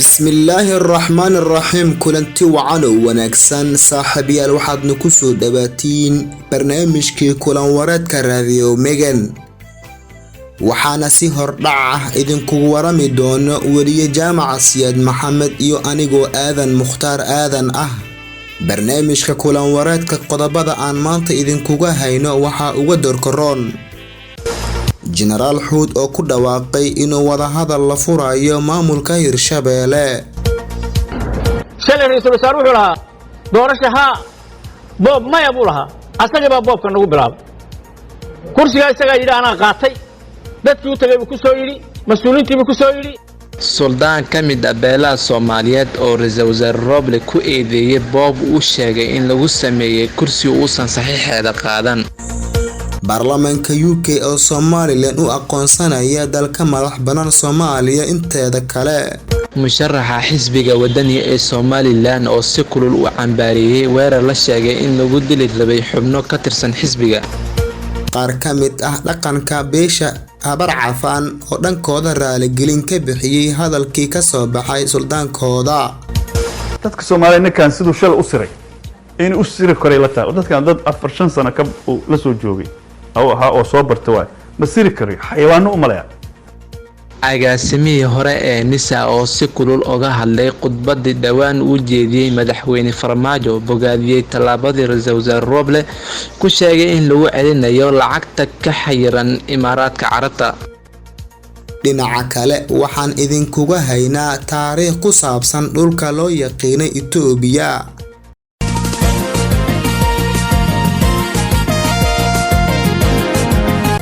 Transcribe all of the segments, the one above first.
بسم الله الرحمن الرحيم كلنتي وعنو وناكسان صاحبي الواحد نكسو دباتين برنامجكي كلان وراد كراديو ميغان waxaana si hordhaca idinku warami doono wariye jaamaca Siyaad Maxamed iyo anigoo aadan Mukhtaar aadan ah barnaamijka kulan wareedka qodobada aan maanta idinkuga hayno waxa uga dorkaroon Generaal Xuud oo ku dhawaaqay inuu wada hadal la furayo maamulka Hirshabeelle shalay ra'iisul wasaare wuxuu lahaa doorashaha boob ma yabulaha asaga boobka nagu bilaabay kursiga isaga yiraahna qaatay dadkii u tagay ku soo yiri mas'uuliyiintii ku soo yiri Suldaan kamid ah beelaha Soomaaliyeed oo ra'iisul wasaare Roble ku eedeeyay boob uu sheegay in lagu sameeyay kursi uusan saxiixeeda qaadan baarlamaanka UK oo Soomaaliland u aqoonsanaya dalka madax banaan Soomaaliya inteeda kale musharaxa xisbiga wadaniga ee Soomaaliland oo si kulul u cambaariyay weerar la sheegay in lagu dilay labay xubno ka tirsan xisbiga qaar kamid ah dhaqanka beesha habar cafaan oo dhankooda raali gelin ka bixiyay hadalkii ka soo baxay suldaankooda dadka Soomaaliyeed kan sidoo shal u siray in u siri karay la taa dadkan dad 4 sano ka la soo joogay oo soo bartay way ma siri karay xayawaano u maleeya agaasimihii hore ee Nisa oo si kulul uga hadlay khudbadii dhawaan uu jeediyay madaxweyne Farmaajo bogaadiyay talaabadii ra'iisul wasaare Roble ku sheegay in lagu celinayo lacagta ka xayiran Imaaraadka Carabta dhinaca kale waxaan idinkuga haynaa taariikh ku saabsan dhulka loo yaqaanay Itoobiya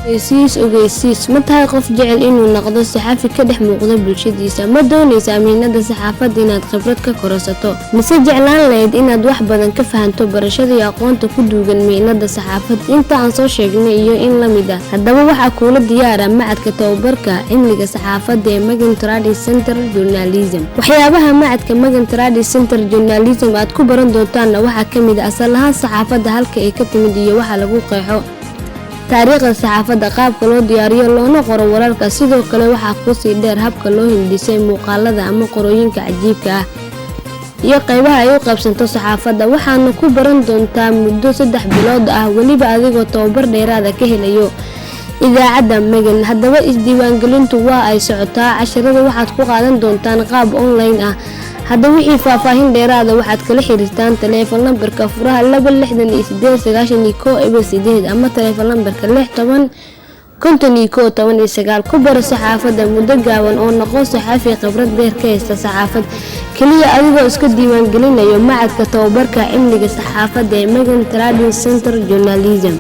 ogeysiis ma tahay qof jecel inuu noqdo saxafi ka dhex muuqda bulshadiisa ma doonaysa amiinada saxaafadda inaad khibrad ka korasato mise jeclaan lahayd inaad wax badan ka fahanto barashada iyo aqoonta ku duugan miinada saxaafadda inta aan soo sheegnay iyo in la mid ah haddaba waxaa kuula diyaara macadka tababarka cilmiga saxaafadda ee Magan Trading Center Journalism waxyaabaha macadka Magan Trading Center Journalism aad ku baran doontaan waxaa ka mid ah asal ahaan saxaafadda halka ay ka timid iyo waxa lagu qeexo taariikhda saxaafadda qaabka loo diyaariyo loona qoro wararka sidoo kale waxa ku sii dheer habka loo hindisay muuqaalada ama qorooyinka cajiibka ah iyo qaybaha ay u qaybsanto saxaafadda waxaana ku baran doontaa muddo 3 bilood ah waliba adigoo tababar dheeraad ah ka helayo idaacadda Magan haddaba isdiiwaangelintu waa ay socotaa casharada waxaad ku qaadan doontaan qaab online ah hadda wixii faahfaahin dheeraad ah waxaad kala xiriirtaan telefoon lambarka furaha 26891 ama telefoon lambarka 610 ku bar saxaafadda muddo gaaban oo noqon saxafi khibrad dheer ka haysta saxaafad kaliya adigoo iska diiwaan gelinayo macadka tababarka cilmiga saxaafadda ee Magan Trading Center Journalism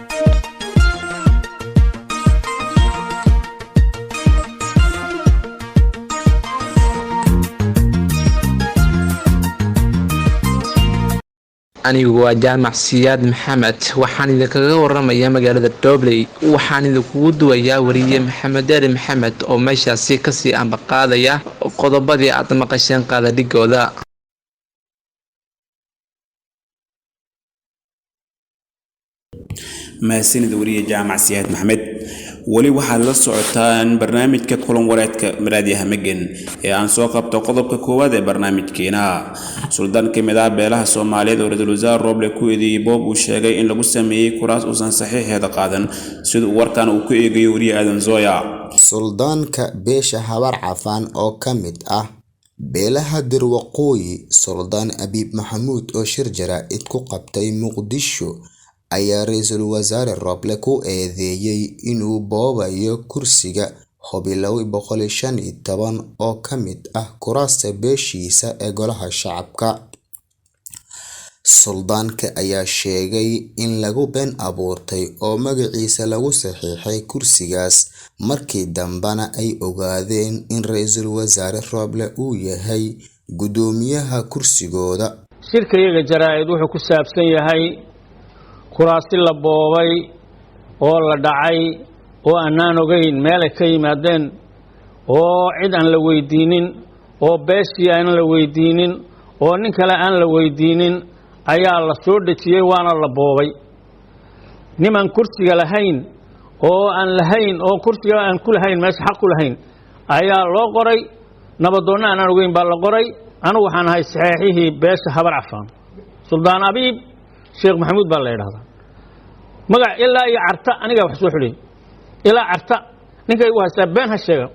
anigu waa jaamac Siyaad Maxamed waxaan idinkaga waramayaa magaalada Dobley waxaan idinku duwayaa wariye Maxamed Deeri Maxamed oo meeshaasi ka sii ambaqaadaya qodobadii aad maqasheen qaadadigooda mahadsanid wariye jaamac Siyaad Maxamed wali waxaad la socotaan barnaamijka kulan wareedka maraadiyaha Magan ee aan soo qabto qodobka koowaad ee barnaamijkeena suldaan kamid ah beelaha Soomaaliyeed oo ra'iisul wasaare Roble ku eedeeyay boob uu sheegay in lagu sameeyay kuraas uusan saxiixeeda qaadan sida warkan uu ku eegay wariye Aadan Zooya suldaanka beesha habar cafaan oo kamid ah beelaha Dirwaqooyi Suldaan Abiib Maxamuud oo shir jaraa'id ku qabtay Muqdisho ayaa ra'iisul wasaare Roble ku eedeeyay inuu boobayo kursiga Hobilow 115 oo kamid ah kuraasta beeshiisa ee golaha shacabka suldaanka ayaa sheegay in lagu been abuurtay oo magaciisa lagu saxiixay kursigaas markii dambana ay ogaadeen in ra'iisul wasaare Roble uu yahay gudoomiyaha kursigooda shirkayga jaraa'id wuxuu ku saabsan yahay kuraasi la boobay oo la dhacay oo aanan ogeyn meel ay ka yimaadeen oo cid aan la weydiinin oo beeshii aan la weydiinin oo nin kale aan la weydiinin ayaa la soo dhajiyay waana la boobay niman kursiga lahayn oo aan lahayn oo kursiga aan ku lahayn meesha xaq u lahayn ayaa loo qoray nabadoonna aanan ogeyn baa la qoray anigu waxaan ahay saxiixihii beesha habar cafaan suldaan abiib sheekh maxamuud baa la yidhaahdaa magac ilaa iyo carta anigaa wax soo xidhiyey ilaa carta ninka igu haystaa been ha sheega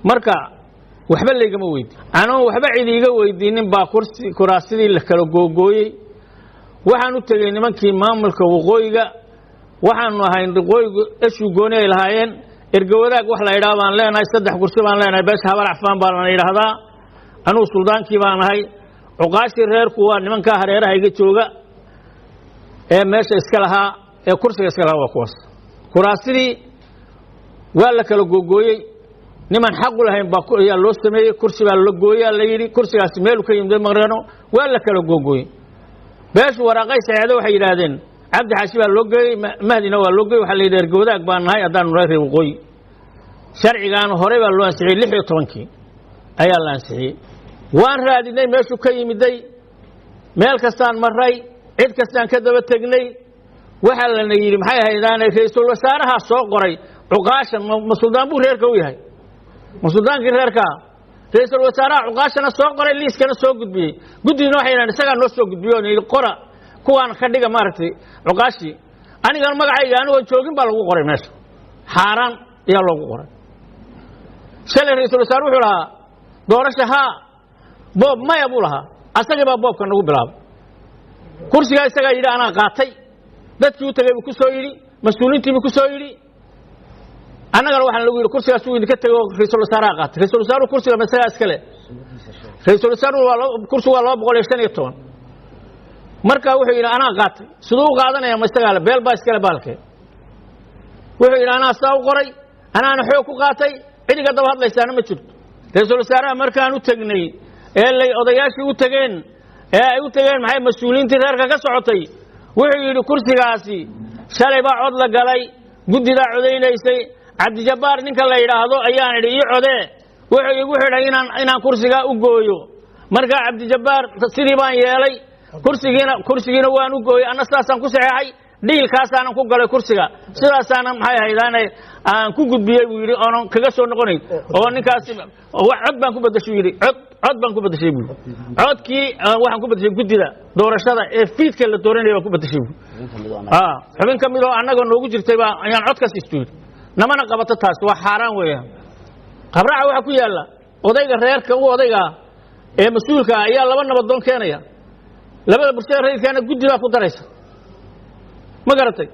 marka waxba laygama weydiin anoo waxba cid iiga weydiinin baa kuraasidii la kala googooyey waxaan u tegey nimankii maamulka waqooyiga waxaanu ahayn waqooyigu eshuu gooni ay lahaayeen ergawadaag wax la yidhaha baan leenahay 3 kursi baan leenahay beesha habar cafaan baa la yidhaahdaa anuu suldaankii baan ahay cuqaashii reerku waa nimankaa hareeraha iga jooga ee meesha iska lahaa ee kursiga iska lahaa waa kuwaas kuraasidii waa la kala googooyey niman xaq u lahayn baa ayaa loo sameeyey kursi baa la gooyaa la yidhi kursigaasi meelu ka yimid maqreeno waa la kala googooyey beeshu waraaqay saxiixda waxay yidhaahdeen cabdi xaashi baa loo geeyey mahdina waa loo geeyey waxaa la yidhi ergawadaag baan nahay haddaanu reer waqooyi sharcigaan hore baa loo ansixiyey 16kii ayaa la ansixiyey waan raadinay meeshuu ka yimiday meel kastaan maray cid kastaan ka daba tegnay waxa lana yidhi maxay haydaanay ra'iisul wasaaraha soo qoray cuqaashan ma suldaan buu reerka u yahay ma suldaankii reerka ra'iisul wasaaraha cuqaashana soo qoray liiskana soo gudbiyey guddiina waxay yidhahdeen isagaa noo soo gudbiyey oo yidhi qora kuwaan ka dhiga maaragtay cuqaashii anigan magacayga anigoo joogin baa lagu qoray meesha xaaraan ayaa loogu qoray shalay ra'iisul wasaare wuxuu lahaa doorasho haa boob maya buu lahaa asagii baa boobka nagu bilaabay kursigaa isagaa yidhi anaa qaatay dadkii u tegey buu ku soo yidhi mas-uuliintii buu ku soo yidhi annagana waxaan lagu yidhi kursigaas uu idinka tegey oo ra'iisul wasaaraha qaatay ra'iisul wasaaruhu kursiga masagaa iskale ra'iisul wasaaruhu kursigu waa 215 markaa wuxuu yidhi anaa qaatay siduu u qaadanaya ma isagaa le beel baa iskale baalkee wuxuu yidhi anaa saa u qoray anaana xoog ku qaatay cidiga daba hadlaysaana ma jirto ra'iisul wasaaraha markaan u tegnay ee lay odayaashii u tageen ee ay u tageen maxay mas-uuliyiintii reerka ka socotay wuxuu yidhi kursigaasi shalay baa cod la galay guddidaa codaynaysay cabdijabbaar ninka la yidhaahdo ayaan idhi ii codee wuxuu igu xidhay inaan kursigaa u gooyo markaa cabdijabbaar sidii baan yeelay kursigiina waan u gooyey anna sidaasaan ku saxeexay dhiilkaasaanan ku galay kursiga sidaasaanan maxay haydaanay aan ku gudbiyey buu yidhi oonan kaga soo noqonayn oo ninkaasi cod baan ku bedashay yidhi cod baan ku bedashay buu codkii waxaan ku bedashay guddida doorashada ee fiidka la dooranaya baan ku bedashay buu xubin ka mid oo annaga noogu jirtay baa ayaan cod ka siisto yidhi namana qabato taas waa xaaraan weeyaan qabraca waxaa ku yaalla odayga reerka u odayga ee mas-uulka ayaa 2 nabadoon keenaya labada bulshada rayidkaana guddi baa ku daraysa ma garatay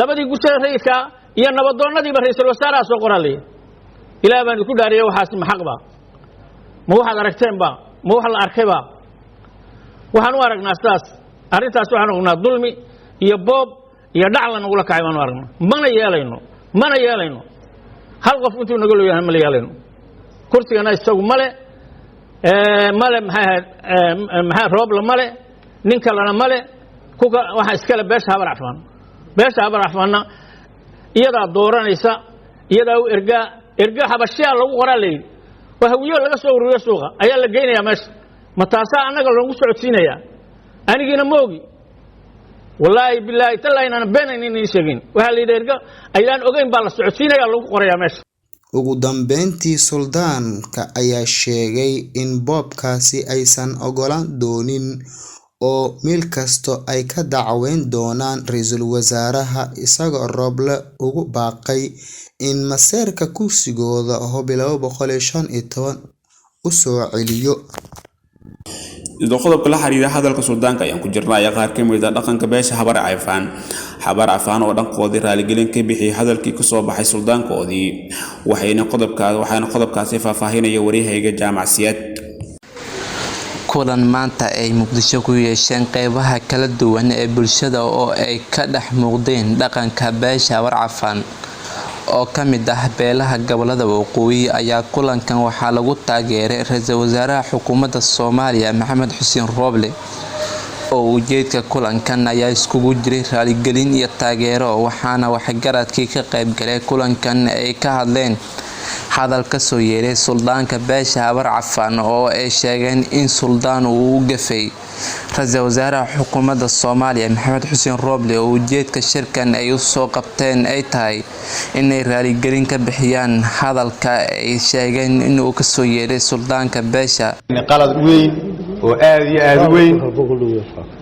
labadii bulshada rayidka iyo nabadoonnadiiba ra'iisul wasaaraha soo qoraalay ilaa baan ku dhaariyay waxaas ma xaq baa ma waxaad aragteen baa ma wax la arkay baa waxaan u aragnaa sidaas arrintaas waxaan aragnaa dulmi iyo boob iyo dhaclan ugu la kacay baan u aragnaa mana yeelayno hal qof intuu naga loo yahay ma yeelayno kursigana isagu male maxay roob la male nin kalena male kuka waxa iskale beesha habar cafaan iyadaa dooranaysa iyadaa u erga habashiya lagu qoraa leeyay waa hawiyo laga soo ururiyo suuqa ayaa la geynayaa meesha ma taasaa annaga lagu socodsiinayaa anigiina moogi wallaahi billaahi tallaahi inaan beenaynin sheegin waxa la yidhi erga ayaan ogeyn baa la socodsiinayaa lagu qorayaa meesha ugu dambeyntii suldaanka ayaa sheegay in boobkaasi aysan ogolaan doonin oo meel kasto ay ka dacweyn doonaan ra'iisul wasaaraha isagoo Rooble ugu baaqay in maseerka kursigooda Hob 215 u soo celiyo qodobka la xiriira hadalka suldaanka ayaan ku jirnaa ayaa qaar ka mid ah dhaqanka beesha habar cafaan oo dhankoodii raaligelin ka bixiyay hadalkii ka soo baxay suldaankoodii waxayna qodobkaasi faahfaahinaya wariyahayga jaamacsiyad kulan maanta ay muqdisho ku yeesheen qaybaha kala duwan ee bulshada oo ay ka dhex muuqdeen dhaqanka beesha habar cafaan oo ka mid ah beelaha gobolada waqooyi ayaa kulankan waxaa lagu taageeray ra'iisul wasaaraha xukuumadda Soomaaliya Maxamed Xuseen Rooble oo ujeedka kulankan ayaa iskugu jiray raaligelin iyo taageero waxaana waxgaradkii ka qayb galay kulankan ay ka hadleen hadal ka soo yeeray suldaanka beesha habar cafaan oo ay sheegeen in suldaan uu u gafay ra-iisul wasaaraha xukuumadda Soomaaliya Maxamed Xuseen Rooble oo ujeedka shirkan ay u soo qabteen ay tahay inay raaligelin ka bixiyaan hadalka ay sheegeen in uu ka soo yeeray suldaanka beesha qalad weyn oo aad iyo aad weyn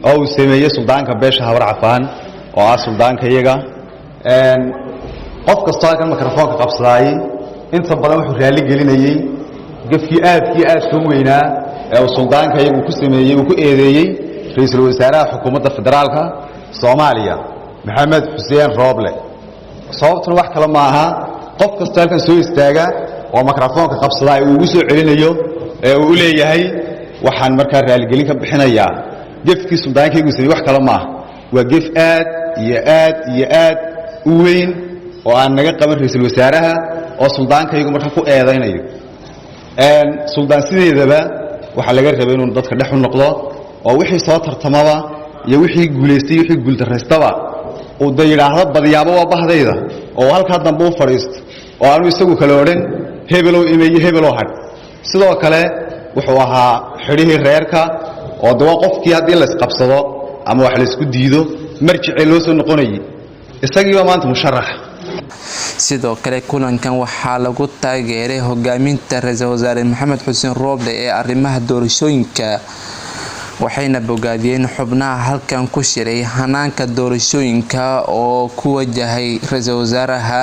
oo uu sameeyay suldaanka beesha habar cafaan oo ah suldaanka iyaga qof kasta halkan mikrofoonka qabsaday inta badan wuxuu raali gelinayay gafkii aad soo weynaa ee uu suldaanka iyagu ku sameeyay uu ku eedeeyay ra'iisul wasaaraha xukuumadda federaalka Soomaaliya Maxamed Xuseen Rooble sababtuna wax kale ma aha qof kasta halkan soo istaaga oo mikrofoonka qabsaday uu ugu soo celinayo ee uu leeyahay waxaan markaa raali gelin ka bixinayaa gafkii suldaanka iyagu sameeyay wax kale ma aha waa gaf aad u weyn oo aan naga qaban ra'iisul wasaaraha oo suldaanka iyagu markaa ku eedeynayo suldaan sideedaba waxa laga rabay inuu dadka dhex u noqdo oo wixii soo tartamaba iyo wixii guuleystay wixii guuldareystaba oo dayiraahdo badiyaabo waa bahdayda oo halka dambe u fariisto oo aanu isagu kala oran hebelow imeeyay hebelow had sidoo kale wuxuu ahaa xirihii reerka oo dawa qofkii hadii la isqabsado ama wax la isku diido marjicii loo soo noqonayay isagii maanta musharax sidoo kale kulankan waxaa lagu taageeray hogaaminta ra-iisul wasaare Maxamed Xuseen Rooble ee arrimaha doorashooyinka waxayna bogaadiyeen xubnaha halkan ku shiray hanaanka doorashooyinka oo ku wajahay ra-iisul wasaaraha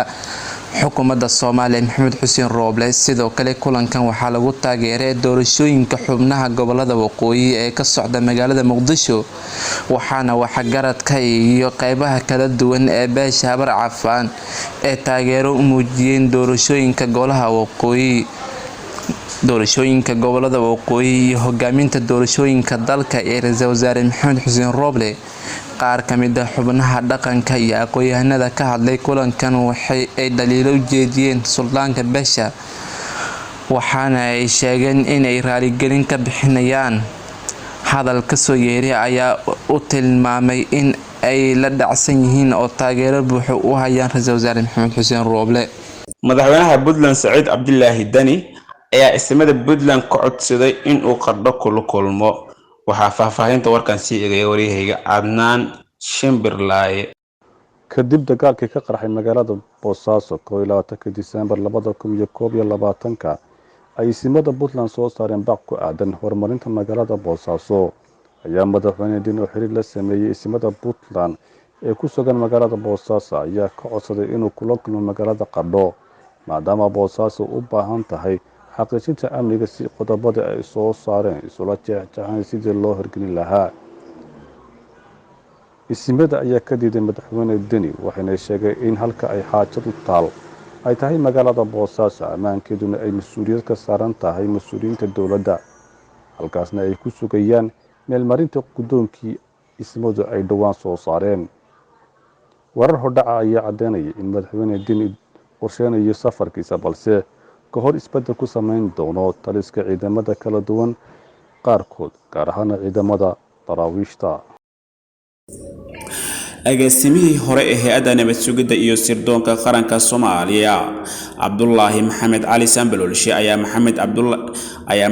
xukuumadda Soomaaliya Maxamed Xuseen Rooble sidoo kale kulankan waxaa lagu taageeray doorashooyinka xubnaha gobolada waqooyi ee ka socda magaalada Muqdisho waxaana waxa garadka iyo qaybaha kala duwan ee beesha habar cafaan ee taageero u muujiyeen doorashooyinka golaha waqooyi gobolada waqooyi iyo hogaaminta doorashooyinka dalka ee ra-iisul wasaare Maxamed Xuseen Rooble qaar kamid ah xubnaha dhaqanka iyo aqoon-yahanada ka hadlay kulankan waxay ay dhaliilo u jeediyeen suldaanka beesha waxaana ay sheegeen inay raaligelin ka bixinayaan hadal ka soo yeeray ayaa u tilmaamay in ay la dhacsan yihiin oo taageero buuxa u hayaan ra-iisul wasaare Maxamed Xuseen Rooble madaxweynaha Puntland Saciid Cabdilaahi Dani ayaa ismada Puntland ka codsaday in uu qardho kula kulmo waxaa faahfaahinta warkan sii eegay wariyahayga Adnaan Shimbirlaaye kadib dagaalkii ka qarxay magaalada Boosaaso 21 Diseembar 2021 ay ismada Puntland soo saareen baaq ku aadan horumarinta magaalada Boosaaso ayaa madaxweyne Dani xiriir la sameeyay ismada Puntland ee ku sugan magaalada Boosaaso ayaa ka codsaday inuu kula kulmo magaalada Qardho maadaama Boosaaso u baahan tahay xaqiijinta amniga si qodobada ay soo saareen isula jeexjeexan sidii loo hirgelin lahaa ismada ayaa ka diiday madaxweyne Dani waxayna sheegay in halka ay xaajadu taal ay tahay magaalada Boosaaso ammaankeeduna ay mas'uuliyad ka saaran tahay mas'uuliyiinta dawladda halkaasna ay ku sugayaan meelmarinta gudoonkii ismadu ay dhawaan soo saareen warar hodhaca ayaa cadeynaya in madaxweyne Dani qorsheynayo safarkiisa balse ka hor isbedel ku sameyn doono taliska ciidamada kala duwan qaarkood gaar ahaan ciidamada daraawiishta agaasimihii hore ee hay'adda nabad sugidda iyo sirdoonka qaranka Soomaaliya Cabdullaahi Maxamed Cali Sambalolshe ayaa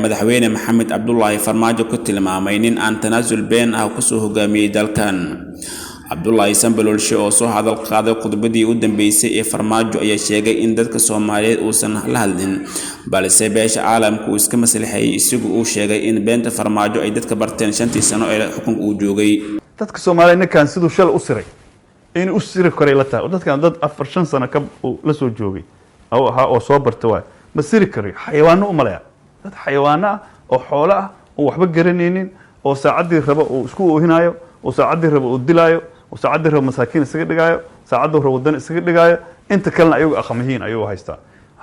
madaxweyne Maxamed Cabdullaahi Farmaajo ku tilmaamay nin aan tanaasul been ah ku soo hogaamiyay dalkan Cabdullaahi Sambalolshe oo soo hadal qaaday khudbadii u dambeysay ee Farmaajo ayaa sheegay in dadka Soomaaliyeed uusan la hadlin balse beesha caalamku iska maslaxay isagu uu sheegay in beenta Farmaajo ay dadka barteen 5 sano ee xukunka uu joogay dadka Soomaaliyeed kan sidoo shal u siray in u siri koray la taa dadkan dad 4 sano ka la soo joogay oo soo bartay waa ma siri kari xayawaano u maleeya dad xayawaana oo xoolo ah oo waxba garanaynin oo saacadii raba oo isku oohinayo oo saacadii raba oo dilaayo oo saacadii raba masaakiin isaga dhigaayo saacadii raba wadan isaga dhigaayo inta kalena ayagu aqamihiin ayuu haystaa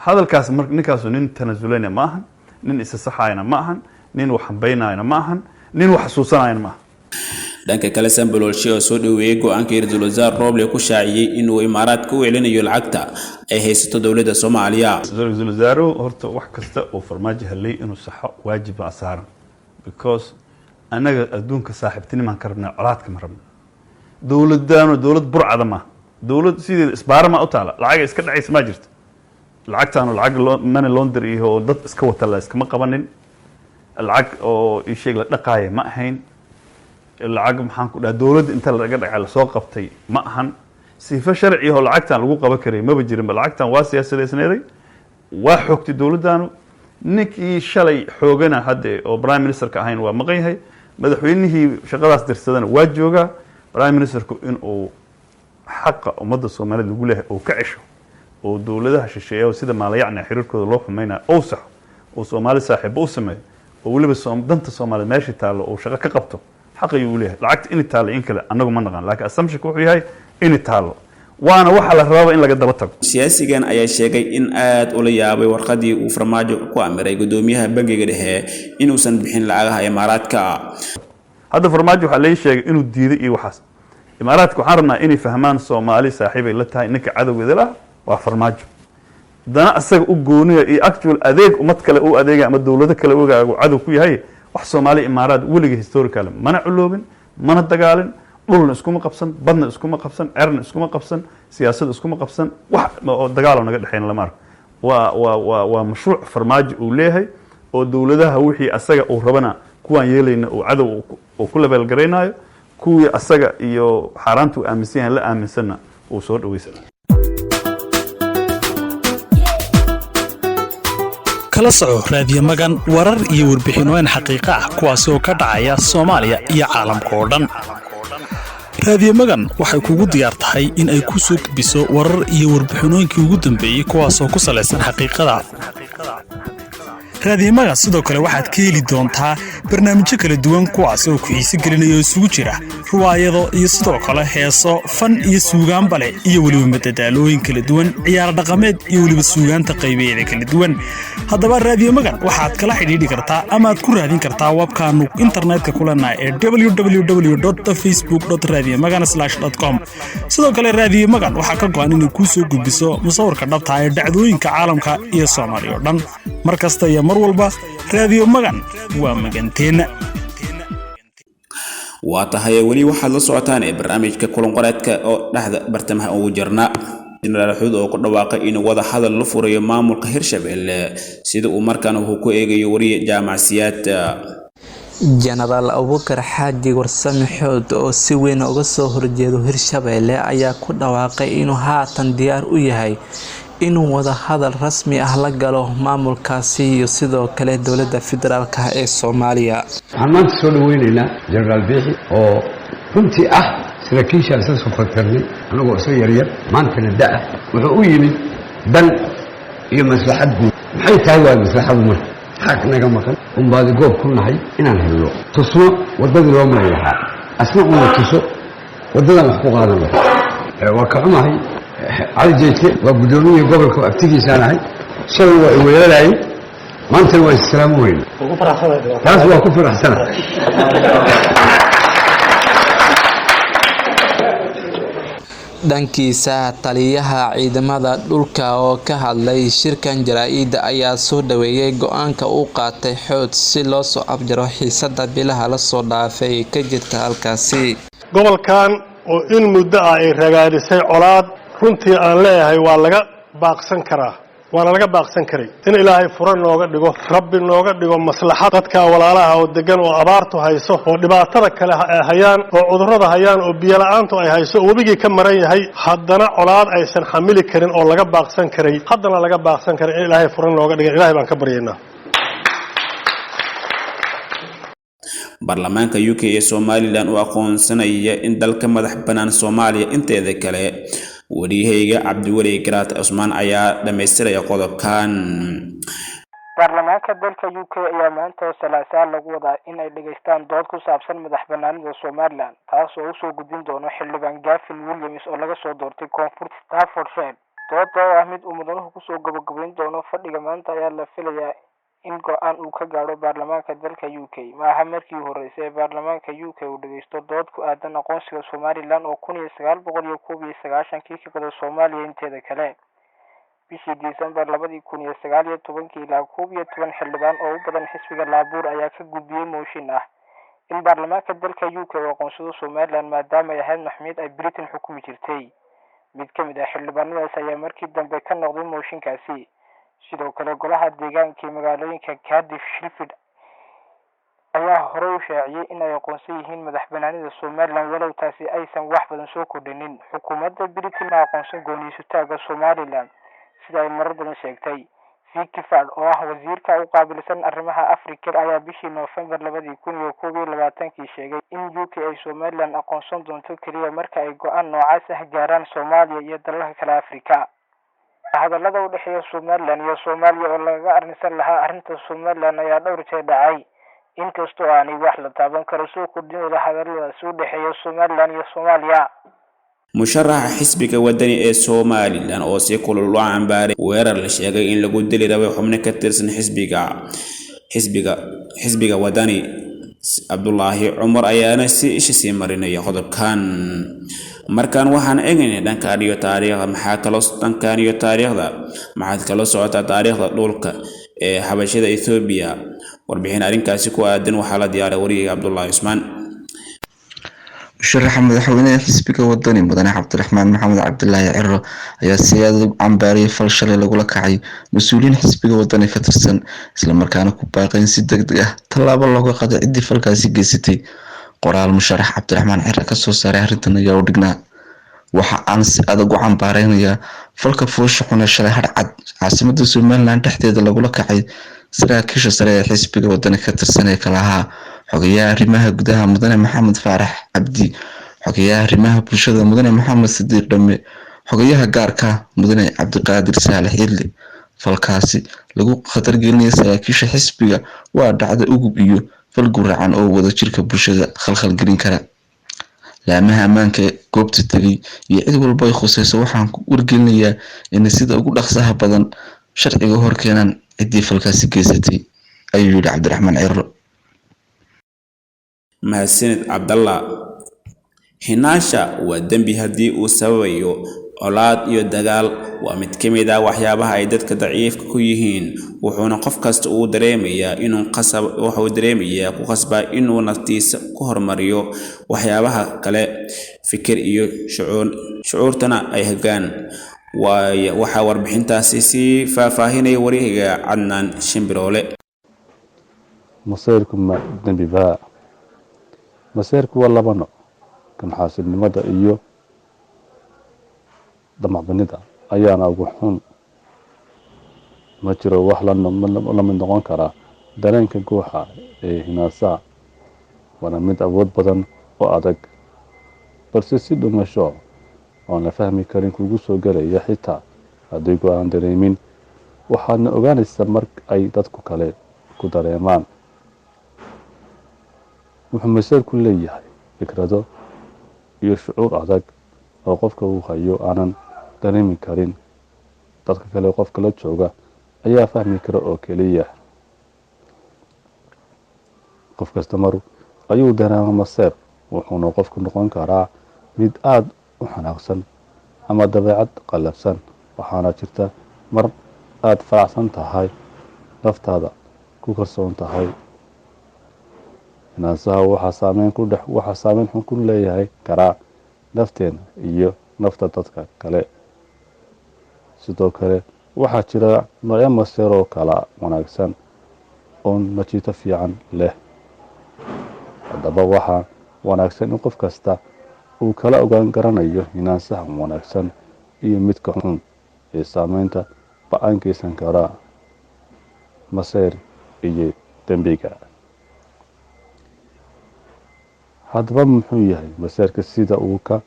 hadalkaas marka ninkaas nin tanaasulana ma ahan nin isa saxayna ma ahan nin wax xambaynayna ma ahan nin wax xasuusanayna ma dhanka kale Sambalolshe oo soo dhaweeyay go'aanka ra'iisul wasaare Rooble ku shaaciyay inuu Imaaraadka u celinayo lacagta ay haysato dawladda Soomaaliya ra'iisul wasaare horta wax kasta oo Farmaajo helay inuu saxo waajib saaran because anaga adduunka saaxiibtinimaan ka rabnaa colaadka ma rabno dawladdaanu dawlad burcada ma dawlad sidii isbaar ma u taala lacag iska dhacaysa ma jirto lacagtaanu lacag money laundry oo dad iska wata la iskama qabanin lacag oo ii sheeg la dhaqaaya ma ahayn lacag maxaan ku dhahaa dowladda inta laga dhacay la soo qabtay ma ahan sifa sharci oo lacagtan lagu qaban karay maba jirin lacagtan waa siyaasadeysneeday waa xogtay dowladdaanu ninkii shalay xoogana hadde oo prime ministerka ahayn waa maqan yahay madaxweynihii shaqadaas dirsadana waa joogaa prime ministerku in uu xaqa ummadda Soomaaliyeed lagu leeyahay oo ka cesho oo dowladaha shisheeye sida maalayacna xiriirkooda loo xumeynaa oo sax oo Soomaali saaxiib u sameeyo oo waliba danta Soomaaliyeed meeshii taalo oo shaqo ka qabto xaq ayuu leeyahay lacagta in taalo in kale anagu ma naqaan laakiin assumption-ku wuxuu yahay in taalo waana waxa la rabaa in laga daba tago siyaasigan ayaa sheegay in aad ula yaabay warqadii uu Farmaajo ku amiray gudoomiyaha bangiga dhexe inuusan bixin lacagaha Imaaraadka hadda Farmaajo waxa la sheegay inuu diiday iyo waxaas Imaaraadka waxaan rabnaa inay fahmaan Soomaali saaxiib ay la tahay ninka cadawgeeda la waa Farmaajo dana asaga u gooniyo iyo actual adeeg umad kale oo adeega ama dawlado kale oo cadow ku yahay wax Soomaali Imaaraad weliga historical mana culoobin mana dagaalin dhulna iskuma qabsan badna iskuma qabsan cirna iskuma qabsan siyaasad iskuma qabsan wax oo dagaal naga dhaxeyn lama arko waa mashruuc Farmaajo uu leeyahay oo dawladaha wixii asaga uu rabana kuwan yeelayna oo cadow oo ku level gareynayo kuwii asaga iyo xaraantu aaminsan la aaminsana oo soo dhaweysana kala soco raadiyo magan warar iyo warbixinooyin xaqiiqo ah kuwaas oo ka dhacaya Soomaaliya iyo caalamka oo dhan raadiyo magan waxay kugu diyaar tahay in ay ku soo gudbiso warar iyo warbixinooyinkii ugu dambeeyay kuwaas oo ku saleysan xaqiiqada raadiyo magan sidoo kale waxaad ka heli doontaa barnaamijyo kala duwan kuwaas oo ku xiiso gelinayo isugu jira riwaayado iyo sidoo kale heeso fan iyo suugaan bale iyo waliba madadaalooyin kala duwan ciyaar dhaqameed iyo waliba suugaanta qaybeeda kala duwan haddaba raadiyo magan waxaad kala xidhiidhi kartaa ama aad ku raadin kartaa webkaanu internetka kulana ee www.facebook.radiomagan.com sidoo kale raadiyo magan waxaa ka go'an inay ku soo gudbiso musawirka dhabta ee dhacdooyinka caalamka iyo Soomaaliya oo dhan markasta iyo mar walba raadiyo magan waa maganteena waa tahay wali waxaad la socotaan ee barnaamijka kulan qoraadka oo dhaxda bartamaha ugu jirna General Xuud oo ku dhawaaqay in wada hadal la furayo maamulka Hirshabelle sida uu markaan uu ku eegayo wariye jaamacsiyaad General Abubakar Xaaji Warsame Xuud oo si weyn uga soo horjeedo Hirshabelle ayaa ku dhawaaqay inuu haatan diyaar u yahay inuu wada hadal rasmi ah la galo maamulkaasi iyo sidoo kale dawladda federaalka ee Soomaaliya waxaan maanta soo dhaweynaynaa General Biixi oo runtii ah saraakiisha soo fakirnay anagoo soo yaryar maantana daa wuxuu u yimid dan iyo maslaxad guud maxay tahay waa maslaxadu marka xaq naga maqan baadi goob ku nahay inaan helno tusno wadada loo maray lahaa asna uu tuso wadadan wax ku qaadan waa ka xumahay على جيتي وبدوني قبل كأبتدي سنة سووا ويلاي ما أنت السلام وين وكفر حسنة ناس وكفر حسنة dhankiisa taliyaha ciidamada dhulka oo ka hadlay shirkan jaraa'ida ayaa soo dhaweeyay go'aanka uu qaatay Xuud si loo soo afjaro xiisada bilaha la soo dhaafay ka jirta halkaasi gobolkan oo in muddo ah ay ragaadisay colaad runtii aan leeyahay waa laga baaqsan karaa waana laga baaqsan karay in Ilaahay furan nooga dhigo rabbi nooga dhigo maslaxad dadka walaalaha oo degan oo abaartu hayso oo dhibaatada kale hayaan oo cudurrada hayaan oo biyo la'aantu ay hayso oo wabigii ka maran yahay haddana colaad aysan xamili karin oo laga baaqsan karay haddana laga baaqsan karay in Ilaahay furan nooga dhigo Ilaahay baan ka baryaynaa baarlamaanka UK ee Somaliland oo aqoonsanaya in dalka madax banaan Soomaaliya inteeda kale wariyayga Cabdiwali Garaad Usmaan ayaa dhameystiraya qodobkan baarlamaanka dalka UK ayaa maanta Salaasaa lagu wadaa in ay dhageystaan dood ku saabsan madax banaanida Somaliland taas oo soo gudbin doono xildhibaan Gavin Williams oo laga soo doortay Koonfurta Staffordshire doodda ah mid uu madaxweynuhu ku soo gabagabayn doono fadhiga maanta ayaa la filayaa in go'aan uu ka gaaro baarlamaanka dalka UK maaha markii horeysay baarlamaanka UK uu dhageysto dood ku aadan aqoonsiga Somaliland oo 1991 ka qado Soomaaliya inteeda kale bishii December 2019 ilaa 11 xildhibaan oo u badan xisbiga Labour ayaa ka gudbiyay mooshin ah in baarlamaanka dalka UK uu aqoonsado Somaliland maadaama ay ahayd maxkamad ay Britain xukumi jirtay mid ka mid ah xildhibaanadaas ayaa markii dambe ka noqday mooshinkaasi sidoo kale golaha deegaanka ee magaalooyinka Cardiff Sheffield ayaa hore u shaaciyay in ay aqoonsan yihiin madaxbannaanida Somaliland walow taasi aysan wax badan soo kordhinin. Xukuumadda Britain ma aqoonsan gooniisutaaga Somaliland sida ay marar badan sheegtay. Vicky Ford oo ah wasiirka u qaabilsan arrimaha Afrika ayaa bishii November 2021 sheegay in UK ay Somaliland aqoonsan doonto kaliya marka ay go'aan noocaas ah gaaraan Soomaaliya iyo dalalka kale Afrika. Hadallada u dhexeeya Somaliland iyo Soomaaliya oo laga arrinsan lahaa arrinta Somaliland ayaa dhowr jeer dhacay inkastoo aanay wax la taaban karo soo kordhinaya hadalladaas u dhexeeya Somaliland iyo Soomaaliya. musharaxa xisbiga wadani ee Somaliland oo si kulul u cambaaray weerar la sheegay in lagu dili rabay xubno ka tirsan xisbiga wadani Abdullaahi Cumar ayaana si ishi marinaya qodobkan. markaan waxaan eegnay dhanka iyo taariikhda maxaad kala socotaa taariikhda dhulka ee xabashada Ethiopia. warbixin arrinkaasi ku aadan waxaa la diyaaray wariye Abdullaahi Usmaan. musharaxa madaxweynaha xisbiga wadani mudane Cabdiraxmaan Maxamed Cabdilaahi Ciro ayaa si aad u cambaariyay fal shalay lagula kacay mas'uuliyiin xisbiga wadani ka tirsan isla markaana ku baaqay in si degdeg ah tallaabo looga qaado ciddii falkaasi geysatay. qoraal musharax Cabdiraxmaan Ciro ka soo saaray arrintan ayaa u dhignaa waxa aan si adag u cambaaraynayaa falka foosha xun ee shalay hadhcad caasimadda Somaliland dhexdeeda lagula kacay saraakiisha sare ee xisbiga wadani ka tirsan ee kala ahaa xogayaha arrimaha gudaha mudane Maxamed Faarax Cabdi, xogayaha arrimaha bulshada mudane Maxamed Sidiiq Dhame, xogayaha gaarka mudane Cabdiqaadir Saalax Idle. falkaasi lagu khatar gelinaya saraakiisha xisbiga waa dhacdo ugub iyo fal guracan oo wada jirka bulshada khalkhal gelin kara. laamaha ammaanka goobta tagay iyo cid walba ay khusayso waxaan ku wargelinayaa in sida ugu dhaqsaha badan sharciga hor keenan ciddii falkaasi geysatay, ayuu yidhi Cabdiraxmaan Ciro. mahadsanid Cabdallah. hinaasha waa dambi haddii uu sababayo colaad iyo dagaal. waa mid ka mid ah waxyaabaha ay dadka daciifka ku yihiin, wuxuuna qof kasta uu dareemayaa ku qasbaa inuu naftiisa ku hormariyo waxyaabaha kale. fikir iyo shucuurtana ay hagaan. waxaa warbixintaasi si faahfaahinaya wariyaha Cadnaan Shimbiroole. masayrku ma dambi baa. masayrku waa laba nooc, kan xaasidnimada iyo damacbanida ayaana ugu xun. ma jiro wax la mid noqon karaa dareenka guuxa ee hinaasaha, waana mid awood badan oo adag, balse si dhumasho oon la fahmi karin kugu soo gelaya xitaa adigoo aan dareemin. waxaadna ogaanaysaa marka ay dadku kale ku dareemaan. wuxuu masayrku leeyahay fikrado iyo shucuur adag oo qofka uu hayo aanan dareemi karin. dadka kale qofka la jooga ayaa fahmi kara oo keliya. qof kasta mar ayuu dareema masayr, wuxuuna qofku noqon karaa mid aad u xanaaqsan ama dabeecad qallafsan. waxaana jirta mar aad faraxsan tahay, naftaada ku kalsoon tahay. hinaasaha waxaa saameyn xun ku leeyahay karaa nafteena iyo nafta dadka kale. sidoo kale waxaa jira noocyo masayr oo kala wanaagsan oo natiijo fiican leh. haddaba waxaa wanaagsan in qof kasta uu kala ogaan garanayo hinaasaha wanaagsan iyo midka xun ee saameynta ba'an geysan kara masayr iyo dembiga. haddaba muxuu yahay masayrka sida uu ka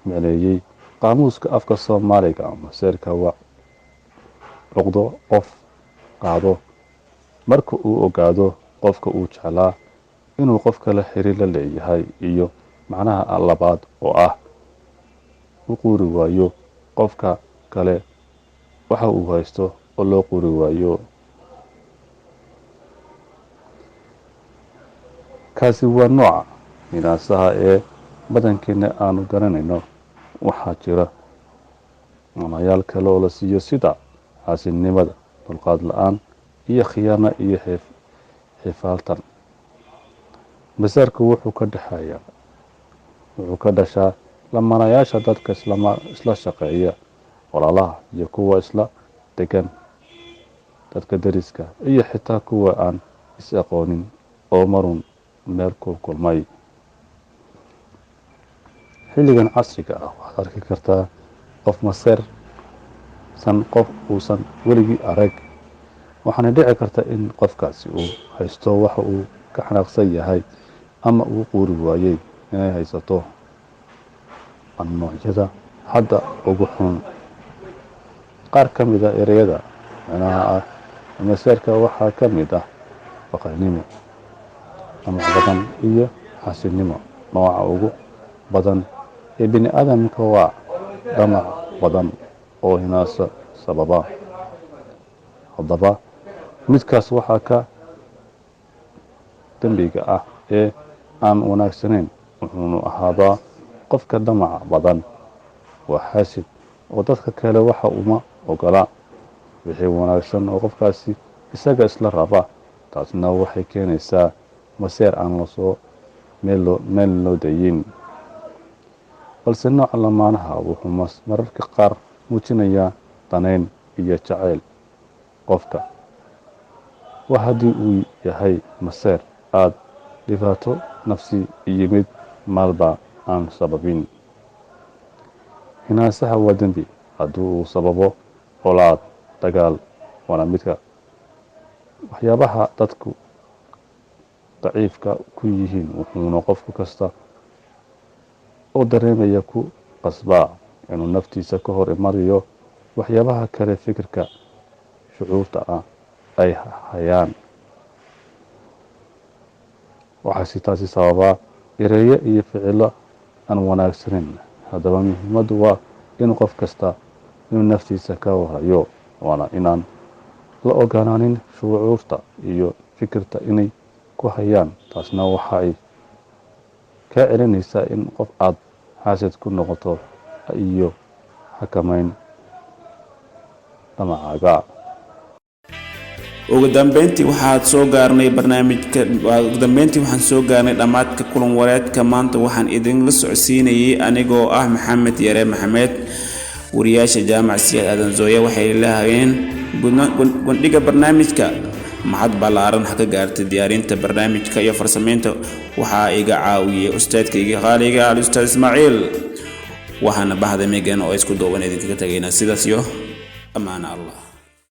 micneeyey qaamuuska afka Soomaaliga? masayrka waa cuqdo qof qaado marka uu ogaado qofka uu jeclaa inuu qof kale xiriir la leeyahay, iyo macnaha labaad oo ah u quuri waayo qofka kale waxa uu haysto oo loo quuri waayo. kaasi waa nooca hinaasaha ee badankeena aanu garanayno. waxaa jira macnayaal kale oo la siiyo sida xaasidnimada, dulqaad la-aan iyo khiyaano iyo xifaaltan. masayrku wuxuu ka dhashaa lamanayaasha dadka isla shaqeeya, walaalaha iyo kuwa isla degan. dadka dariska iyo xitaa kuwa aan is aqoonin oo marun meel ku kulmay. xilligan casriga ah waxaad arki kartaa qof maseersan qof uusan weligii arag, waxaana dhici karta in qofkaasi uu haysto waxa uu ka xanaaqsan yahay ama uu quuri waayey inay haysato noocyada hadda ugu xun. qaar ka mid a ereyada micnaha ah maseerka waxaa ka mid ah baqaynimo, damac badan iyo xaasidnimo. nooca ugu badan ee bini aadamka waa damac badan oo hinaasa sababa. haddaba midkaas waxaa ka dembiga ah ee aan wanaagsanayn wuxuunu ahaadaa qofka damaca badan waa xaasid oo dadka kale waxa uma ogola wixii wanaagsan oo qofkaasi isaga isla raba. taasna waxay keenaysaa maseer aan lasoo meel loo dayin. balse nooca lamaanaha wuxuu mararka qaar muujinayaa danayn iyo jacayl qofka. waa haddii uu yahay maseer aad dhibaato nafsi iyo mid maalba aan sababin. hinaasaha waa dembi haddii uu sababo colaad, dagaal, waana midka waxyaabaha dadku daciifka ku yihiin, wuxuuna qofku kasta oo dareemaya ku qasbaa inuu naftiisa ka hor imariyo waxyaabaha kale fikirka shucuurta ah ay hayaan. waxaase taasi sababaa ereyo iyo ficilo aan wanaagsaneyn. haddaba muhiimaddu waa in qof kasta inuu naftiisa ka warayo, waana inaan la ogolaanin shucuurta iyo fikirta inay ku hayaan. taasna waxay kaa celinaysaa in qof aad xaasid ku noqoto iyo xakamayn damacaaga. ugu dambeyntii waxaan soo gaarnay dhammaadka kulan wareedka maanta. waxaan idinla socodsiinayay anigoo ah maxamed yare maxamed. wariyaasha jaamac siyaad aadan zooya waxay lahayeen gundhiga barnaamijka. mahad ballaaran ha ka gaartay diyaarinta barnaamijka iyo farsamaynta. waxaa iga caawiyey ustaadkayga qaaliga al-ustaad ismaaciil. waxaana bahda megan oo isku duuban idinkaga tagaynaa sidaas iyo ammaano allah.